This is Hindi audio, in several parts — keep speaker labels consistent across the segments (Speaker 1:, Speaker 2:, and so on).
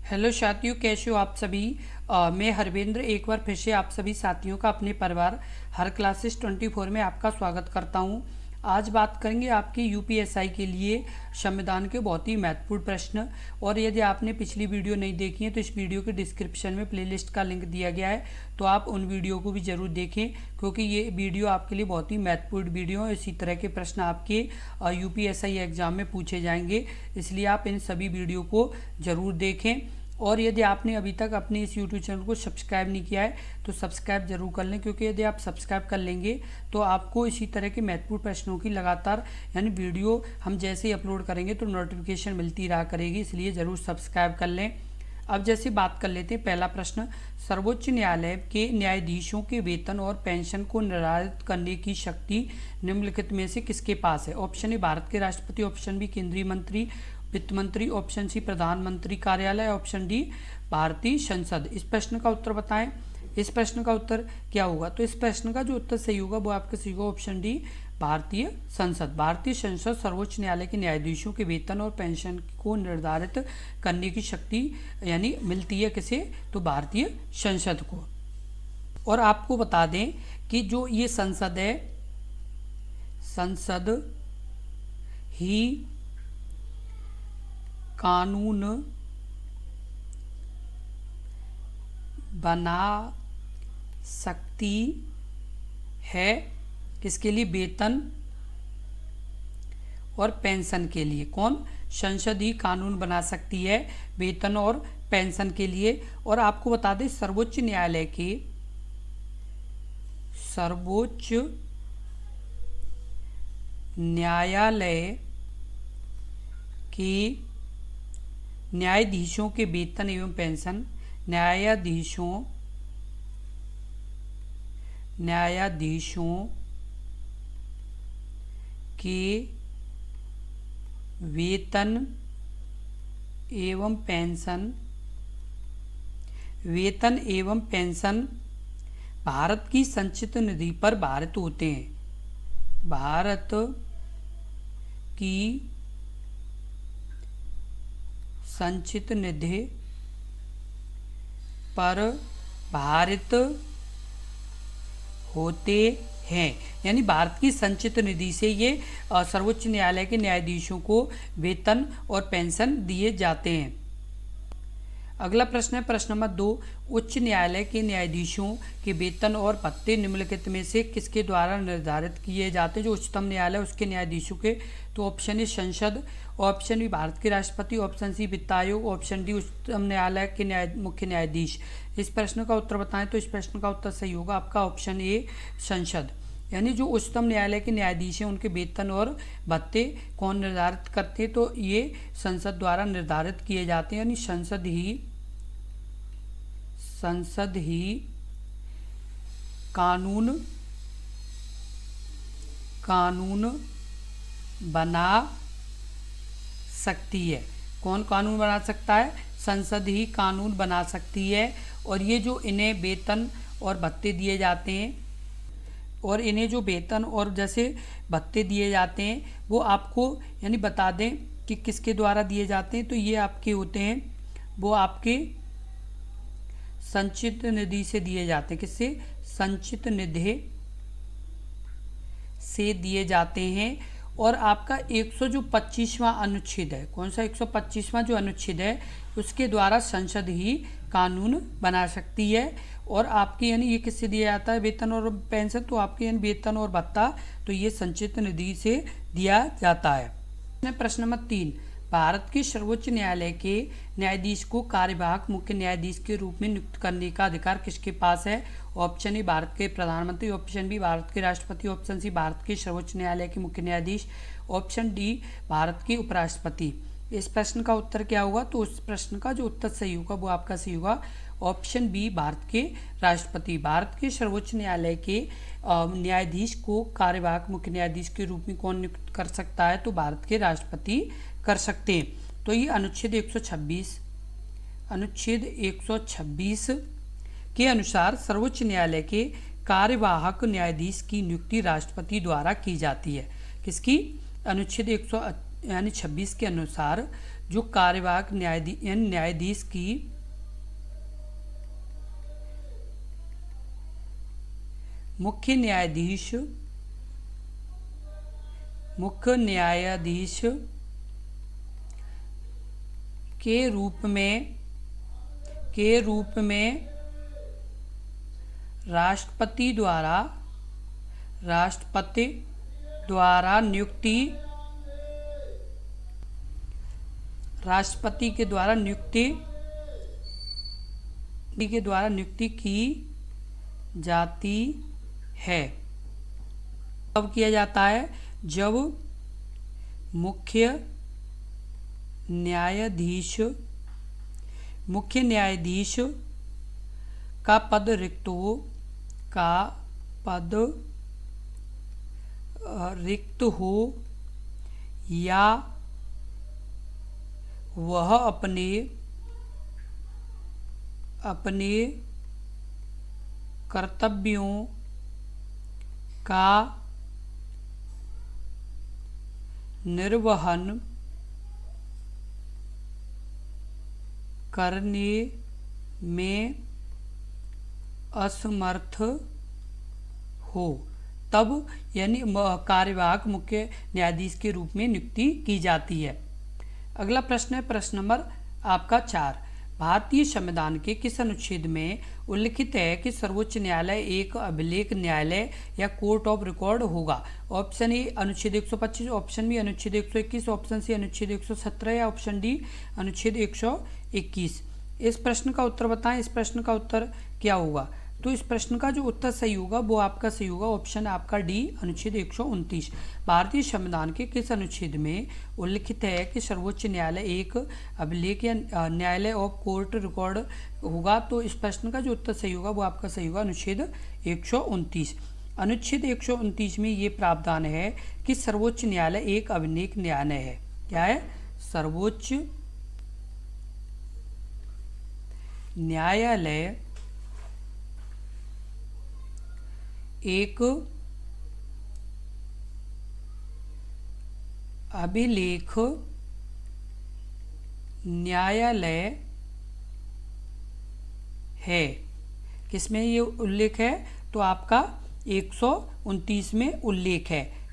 Speaker 1: हेलो साथियों, कैसे हो आप सभी। मैं हरवेंद्र एक बार फिर से आप सभी साथियों का अपने परिवार हर क्लासेस 24 में आपका स्वागत करता हूं। आज बात करेंगे आपके यूपीएसआई के लिए संविधान के बहुत ही महत्वपूर्ण प्रश्न। और यदि आपने पिछली वीडियो नहीं देखी है तो इस वीडियो के डिस्क्रिप्शन में प्लेलिस्ट का लिंक दिया गया है, तो आप उन वीडियो को भी ज़रूर देखें क्योंकि ये वीडियो आपके लिए बहुत ही महत्वपूर्ण वीडियो है। इसी तरह के प्रश्न आपके यूपीएसआई एग्ज़ाम में पूछे जाएंगे, इसलिए आप इन सभी वीडियो को ज़रूर देखें। और यदि आपने अभी तक अपने इस यूट्यूब चैनल को सब्सक्राइब नहीं किया है तो सब्सक्राइब जरूर कर लें, क्योंकि यदि आप सब्सक्राइब कर लेंगे तो आपको इसी तरह के महत्वपूर्ण प्रश्नों की लगातार वीडियो हम जैसे ही अपलोड करेंगे तो नोटिफिकेशन मिलती रहा करेगी, इसलिए ज़रूर सब्सक्राइब कर लें। अब जैसे बात कर लेते हैं, पहला प्रश्न, सर्वोच्च न्यायालय के न्यायाधीशों के वेतन और पेंशन को निर्धारित करने की शक्ति निम्नलिखित में से किसके पास है। ऑप्शन ए भारत के राष्ट्रपति, ऑप्शन बी केंद्रीय मंत्री वित्त मंत्री, ऑप्शन सी प्रधानमंत्री कार्यालय, ऑप्शन डी भारतीय संसद। इस प्रश्न का उत्तर बताएं। इस प्रश्न का उत्तर क्या होगा? तो इस प्रश्न का जो उत्तर सही होगा वो आपका सही होगा ऑप्शन डी भारतीय संसद। भारतीय संसद सर्वोच्च न्यायालय के न्यायाधीशों के वेतन और पेंशन को निर्धारित करने की शक्ति मिलती है किसे? तो भारतीय संसद को। और आपको बता दें कि जो ये संसद है, संसद ही कानून बना सकती है किसके लिए? वेतन और पेंशन के लिए। कौन? संसद ही कानून बना सकती है वेतन और पेंशन के लिए। और आपको बता दें सर्वोच्च न्यायालय के न्यायाधीशों के वेतन एवं पेंशन, न्यायाधीशों के वेतन एवं पेंशन भारत की संचित निधि पर भारित होते हैं। भारत की संचित निधि पर भारित होते हैं, यानी भारत की संचित निधि से ये सर्वोच्च न्यायालय के न्यायाधीशों को वेतन और पेंशन दिए जाते हैं। अगला प्रश्न है प्रश्न नंबर 2, उच्च न्यायालय के न्यायाधीशों के वेतन और भत्ते निम्नलिखित में से किसके द्वारा निर्धारित किए जाते हैं? जो उच्चतम न्यायालय उसके न्यायाधीशों के। तो ऑप्शन ए संसद, ऑप्शन बी भारत के राष्ट्रपति, ऑप्शन सी वित्त आयोग, ऑप्शन डी उच्चतम न्यायालय के मुख्य न्यायाधीश। इस प्रश्न का उत्तर बताएं। तो इस प्रश्न का उत्तर सही होगा आपका ऑप्शन ए संसद। यानी जो उच्चतम न्यायालय के न्यायाधीश हैं उनके वेतन और भत्ते कौन निर्धारित करते हैं? तो ये संसद द्वारा निर्धारित किए जाते हैं, यानी संसद ही कानून बना सकती है। कौन कानून बना सकता है? संसद ही कानून बना सकती है। और ये जो इन्हें वेतन और भत्ते दिए जाते हैं, और इन्हें जो वेतन और जैसे भत्ते दिए जाते हैं वो आपको यानी बता दें कि किसके द्वारा दिए जाते हैं। तो ये आपके होते हैं, वो आपके संचित निधि से दिए जाते हैं। किससे? संचित निधि से दिए जाते हैं। और आपका 125वां अनुच्छेद है, कौन सा? 125वां जो अनुच्छेद है उसके द्वारा संसद ही कानून बना सकती है। और आपके यानी ये किससे दिया जाता है वेतन और पेंशन? तो आपके यानी वेतन और भत्ता तो ये संचित निधि से दिया जाता है। प्रश्न नंबर 3, भारत के सर्वोच्च न्यायालय के न्यायाधीश को कार्यवाहक मुख्य न्यायाधीश के रूप में नियुक्त करने का अधिकार किसके पास है? ऑप्शन ए भारत के प्रधानमंत्री, ऑप्शन बी भारत के राष्ट्रपति, ऑप्शन सी भारत के सर्वोच्च न्यायालय के मुख्य न्यायाधीश, ऑप्शन डी भारत के उपराष्ट्रपति। इस प्रश्न का उत्तर क्या होगा? तो उस प्रश्न का जो उत्तर सही होगा वो आपका सही होगा ऑप्शन बी भारत के राष्ट्रपति। भारत के सर्वोच्च न्यायालय के न्यायाधीश को कार्यवाहक मुख्य न्यायाधीश के रूप में कौन नियुक्त कर सकता है? तो भारत के राष्ट्रपति कर सकते हैं। तो ये अनुच्छेद 126 के अनुसार सर्वोच्च न्यायालय के कार्यवाहक न्यायाधीश की नियुक्ति राष्ट्रपति द्वारा की जाती है। किसकी? अनुच्छेद 126 के अनुसार जो कार्यवाहक न्यायाधीश की मुख्य न्यायाधीश के रूप में राष्ट्रपति द्वारा नियुक्ति की जाती है। कब किया जाता है? जब मुख्य न्यायाधीश का पद रिक्त हो या वह अपने कर्तव्यों का निर्वहन करने में असमर्थ हो, तब यानी कार्यवाहक मुख्य न्यायाधीश के रूप में नियुक्ति की जाती है। अगला प्रश्न है प्रश्न नंबर आपका 4। भारतीय संविधान के किस अनुच्छेद में उल्लिखित है कि सर्वोच्च न्यायालय एक अभिलेख न्यायालय या कोर्ट ऑफ रिकॉर्ड होगा? ऑप्शन ए अनुच्छेद 125, ऑप्शन बी अनुच्छेद 121, ऑप्शन सी अनुच्छेद 117 या ऑप्शन डी अनुच्छेद 121। इस प्रश्न का उत्तर बताएं। इस प्रश्न का उत्तर क्या होगा? तो इस प्रश्न का जो उत्तर सही होगा वो आपका सही होगा ऑप्शन आपका डी अनुच्छेद 129। भारतीय संविधान के किस अनुच्छेद में उल्लिखित है कि सर्वोच्च न्यायालय एक अभिलेख या न्यायालय ऑफ कोर्ट रिकॉर्ड होगा? तो इस प्रश्न का जो उत्तर सही होगा वो आपका सही होगा अनुच्छेद 129। अनुच्छेद 129 में ये प्रावधान है कि सर्वोच्च न्यायालय एक अभिलेख न्यायालय है। क्या है? सर्वोच्च न्यायालय एक अभिलेख न्यायालय है। किसमें ये उल्लेख है? तो आपका 129 में उल्लेख है।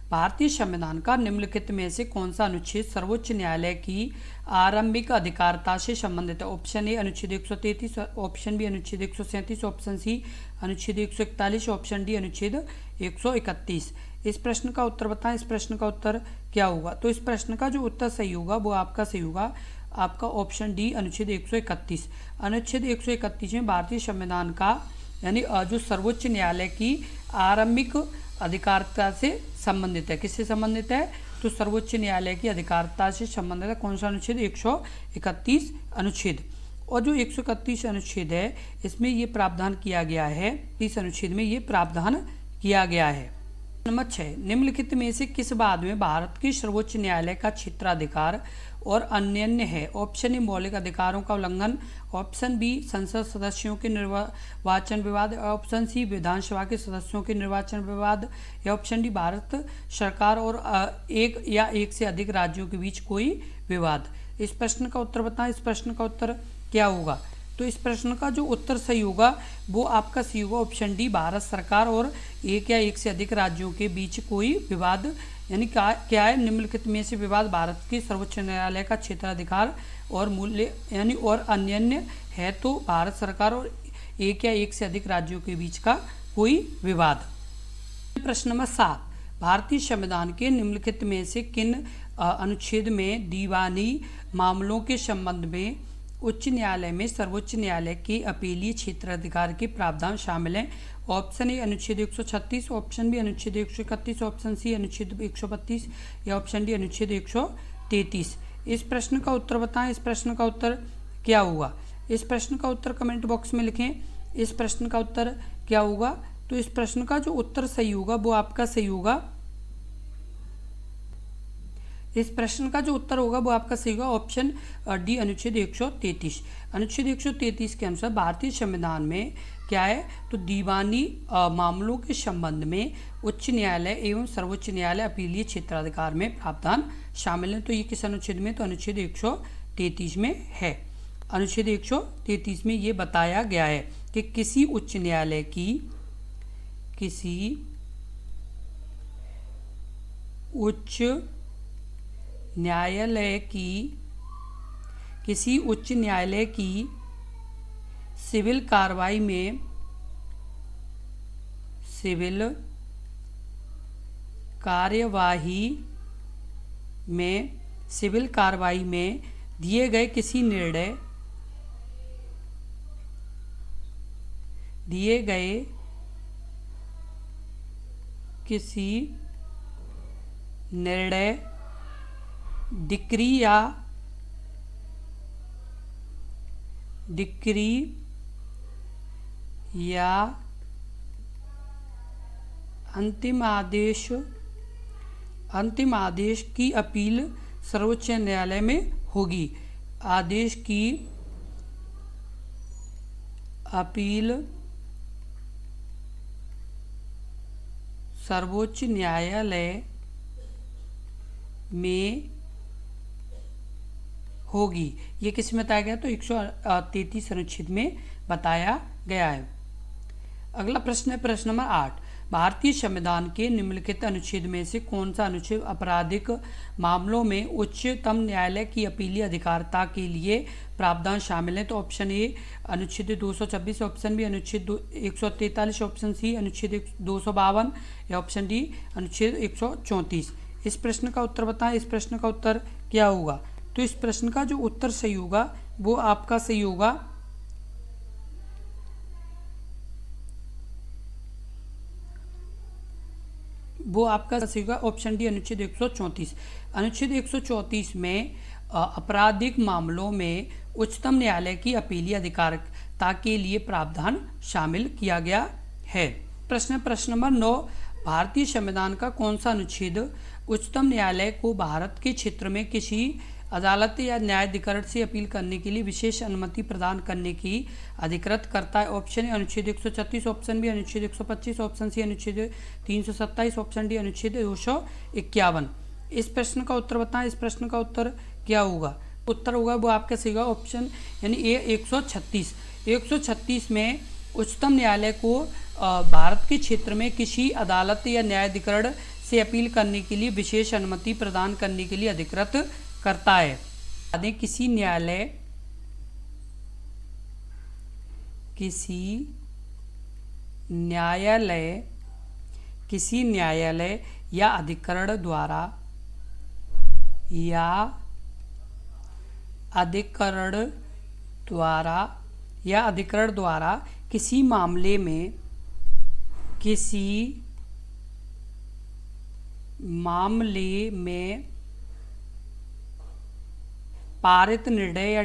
Speaker 1: भारतीय संविधान का निम्नलिखित में से कौन सा अनुच्छेद सर्वोच्च न्यायालय की आरंभिक अधिकारिता से संबंधित है? ऑप्शन ए अनुच्छेद 133, ऑप्शन बी अनुच्छेद 137, ऑप्शन सी अनुच्छेद 141, ऑप्शन डी अनुच्छेद 131। इस प्रश्न का उत्तर बताएं। इस प्रश्न का उत्तर क्या होगा? तो इस प्रश्न का जो उत्तर सही होगा वो आपका सही होगा आपका ऑप्शन डी अनुच्छेद 131। अनुच्छेद 131 में भारतीय संविधान का यानी जो सर्वोच्च न्यायालय की आरंभिक अधिकारिता से संबंधित है। किससे संबंधित है? तो सर्वोच्च न्यायालय की अधिकारिता से संबंधित है। कौन सा अनुच्छेद? 131 अनुच्छेद। और जो 131 अनुच्छेद है इसमें ये प्रावधान किया गया है, इस अनुच्छेद में ये प्रावधान किया गया है। नंबर 6, निम्नलिखित में से किस बात में भारत के सर्वोच्च न्यायालय का क्षेत्राधिकार और अन्य है? ऑप्शन ए मौलिक अधिकारों का उल्लंघन, ऑप्शन बी संसद सदस्यों के निर्वाचन विवाद, ऑप्शन सी विधानसभा के सदस्यों के निर्वाचन विवाद, या ऑप्शन डी भारत सरकार और एक या एक से अधिक राज्यों के बीच कोई विवाद। इस प्रश्न का उत्तर बताएं। इस प्रश्न का उत्तर क्या होगा? तो इस प्रश्न का जो उत्तर सही होगा वो आपका सही होगा ऑप्शन डी भारत सरकार और एक या एक से अधिक राज्यों के बीच कोई विवाद। यानी क्या है? निम्नलिखित में से विवाद भारत के सर्वोच्च न्यायालय का क्षेत्राधिकार और मूल्य यानी और अन्य है, तो भारत सरकार और एक या एक से अधिक राज्यों के बीच का कोई विवाद। प्रश्न नंबर 7, भारतीय संविधान के निम्नलिखित में से किन अनुच्छेद में दीवानी मामलों के संबंध में उच्च न्यायालय में सर्वोच्च न्यायालय के अपीलीय क्षेत्राधिकार के प्रावधान शामिल हैं? ऑप्शन ए अनुच्छेद 136, ऑप्शन बी अनुच्छेद 131, ऑप्शन सी अनुच्छेद 132 या ऑप्शन डी अनुच्छेद 133। इस प्रश्न का उत्तर बताएं। इस प्रश्न का उत्तर क्या होगा? इस प्रश्न का उत्तर कमेंट बॉक्स में लिखें। इस प्रश्न का उत्तर क्या होगा? तो इस प्रश्न का जो उत्तर सही होगा वो आपका सही होगा, इस प्रश्न का जो उत्तर होगा वो आपका सही होगा ऑप्शन डी अनुच्छेद 133। अनुच्छेद 133 के अनुसार भारतीय संविधान में क्या है? तो दीवानी मामलों के संबंध में उच्च न्यायालय एवं सर्वोच्च न्यायालय अपीलीय क्षेत्राधिकार में प्रावधान शामिल हैं। तो ये किस अनुच्छेद में? तो अनुच्छेद 133 में है। अनुच्छेद 133 में ये बताया गया है कि किसी उच्च न्यायालय की किसी उच्च न्यायालय की सिविल कार्रवाई में दिए गए किसी निर्णय डिक्री या अंतिम आदेश की अपील सर्वोच्च न्यायालय में होगी। आदेश की अपील सर्वोच्च न्यायालय में होगी। ये किस में बताया गया? तो 133 अनुच्छेद में बताया गया है। अगला प्रश्न है प्रश्न नंबर 8। भारतीय संविधान के निम्नलिखित अनुच्छेद में से कौन सा अनुच्छेद आपराधिक मामलों में उच्चतम न्यायालय की अपीलीय अधिकारिता के लिए प्रावधान शामिल है? तो ऑप्शन ए अनुच्छेद 226, ऑप्शन बी अनुच्छेद 143, ऑप्शन सी अनुच्छेद 252 या ऑप्शन डी अनुच्छेद 134। इस प्रश्न का उत्तर बताएं। इस प्रश्न का उत्तर क्या होगा? तो इस प्रश्न का जो उत्तर सही होगा वो आपका सही होगा ऑप्शन डी अनुच्छेद 134। अनुच्छेद 134 में आपराधिक मामलों में उच्चतम न्यायालय की अपीलीय अधिकारिता के लिए प्रावधान शामिल किया गया है। प्रश्न नंबर 9। भारतीय संविधान का कौन सा अनुच्छेद उच्चतम न्यायालय को भारत के क्षेत्र में किसी अदालत या न्यायाधिकरण से अपील करने के लिए विशेष अनुमति प्रदान करने की अधिकृत करता है? ऑप्शन ए अनुच्छेद 136, ऑप्शन बी अनुच्छेद 125, ऑप्शन सी अनुच्छेद 327, ऑप्शन डी अनुच्छेद 251। इस प्रश्न का उत्तर बताएं। इस प्रश्न का उत्तर क्या होगा? उत्तर होगा वो आपका सही होगा ऑप्शन यानी ए 136। 136 में उच्चतम न्यायालय को भारत के क्षेत्र में किसी अदालत या न्यायाधिकरण से अपील करने के लिए विशेष अनुमति प्रदान करने के लिए अधिकृत करता है। किसी न्यायालय या अधिकरण द्वारा किसी मामले में पारित निर्णय या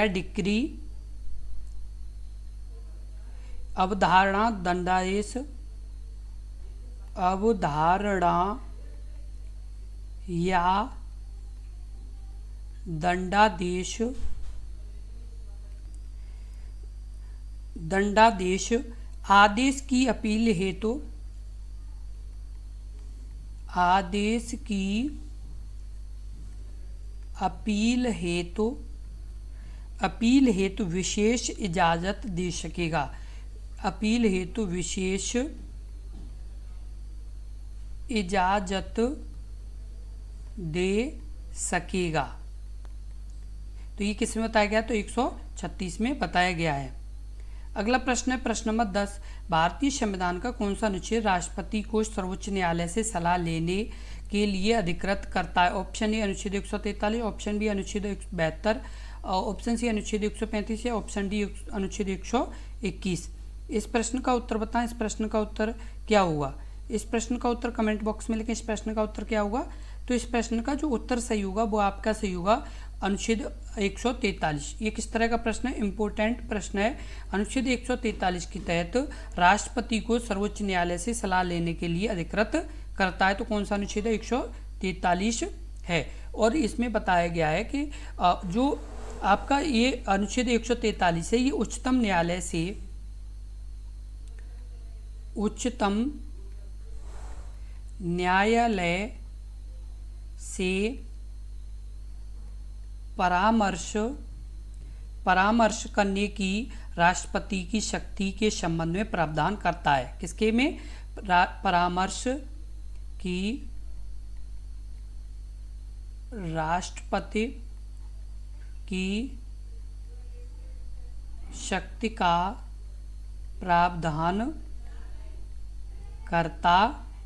Speaker 1: डिक्री अवधारणा या दंडादेश आदेश की अपील हेतु विशेष इजाजत दे सकेगा। अपील हेतु विशेष इजाजत दे सकेगा। तो ये किस में बताया गया? तो 136 में बताया गया है। अगला प्रश्न है प्रश्न नंबर 10। भारतीय संविधान का कौन सा अनुच्छेद राष्ट्रपति को सर्वोच्च न्यायालय से सलाह लेने के लिए अधिकृत करता है? ऑप्शन ए अनुच्छेद 143, ऑप्शन बी अनुच्छेद 172, ऑप्शन सी अनुच्छेद 135 या ऑप्शन डी अनुच्छेद 121। इस प्रश्न का उत्तर बताएं। इस प्रश्न का उत्तर क्या होगा? इस प्रश्न का उत्तर कमेंट बॉक्स में लिखें। इस प्रश्न का उत्तर क्या होगा? तो इस प्रश्न का जो उत्तर सही होगा वो आपका सही होगा अनुच्छेद 143। ये किस तरह का प्रश्न है? इम्पोर्टेंट प्रश्न है। अनुच्छेद 143 के तहत राष्ट्रपति को सर्वोच्च न्यायालय से सलाह लेने के लिए अधिकृत करता है, तो कौन सा अनुच्छेद है? 143 है। और इसमें बताया गया है कि जो आपका ये अनुच्छेद 143 है, ये उच्चतम न्यायालय से परामर्श करने की राष्ट्रपति की शक्ति के संबंध में प्रावधान करता है। किसके में? परामर्श की राष्ट्रपति की शक्ति का प्रावधान करता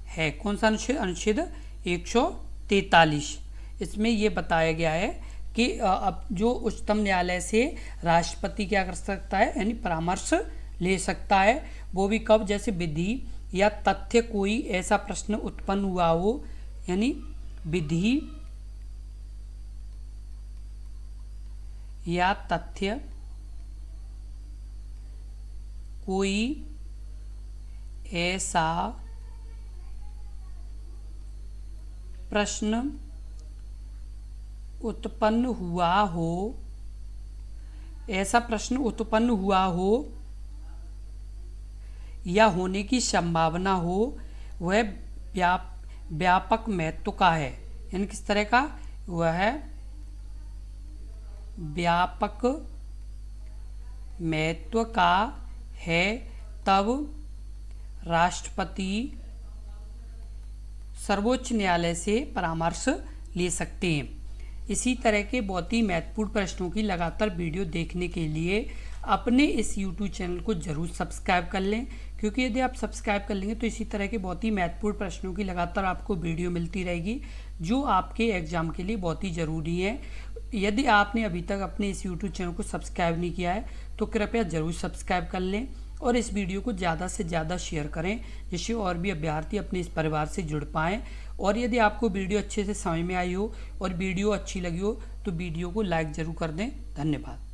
Speaker 1: है। कौन सा अनुच्छेद? अनुच्छेद 143। इसमें ये बताया गया है कि अब जो उच्चतम न्यायालय से राष्ट्रपति क्या कर सकता है, यानी परामर्श ले सकता है। वो भी कब? जैसे विधि या तथ्य कोई ऐसा प्रश्न उत्पन्न हुआ हो, यानी विधि या तथ्य कोई ऐसा प्रश्न उत्पन्न हुआ हो या होने की संभावना हो, वह व्यापक महत्व का है। यानी किस तरह का? वह व्यापक महत्व का है, तब राष्ट्रपति सर्वोच्च न्यायालय से परामर्श ले सकते हैं। इसी तरह के बहुत ही महत्वपूर्ण प्रश्नों की लगातार वीडियो देखने के लिए अपने इस YouTube चैनल को जरूर सब्सक्राइब कर लें, क्योंकि यदि आप सब्सक्राइब कर लेंगे तो इसी तरह के बहुत ही महत्वपूर्ण प्रश्नों की लगातार आपको वीडियो मिलती रहेगी, जो आपके एग्जाम के लिए बहुत ही ज़रूरी है। यदि आपने अभी तक अपने इस YouTube चैनल को सब्सक्राइब नहीं किया है तो कृपया ज़रूर सब्सक्राइब कर लें और इस वीडियो को ज़्यादा से ज़्यादा शेयर करें, जिससे और भी अभ्यर्थी अपने इस परिवार से जुड़ पाएँ। और यदि आपको वीडियो अच्छे से समझ में आई हो और वीडियो अच्छी लगी हो तो वीडियो को लाइक ज़रूर कर दें। धन्यवाद।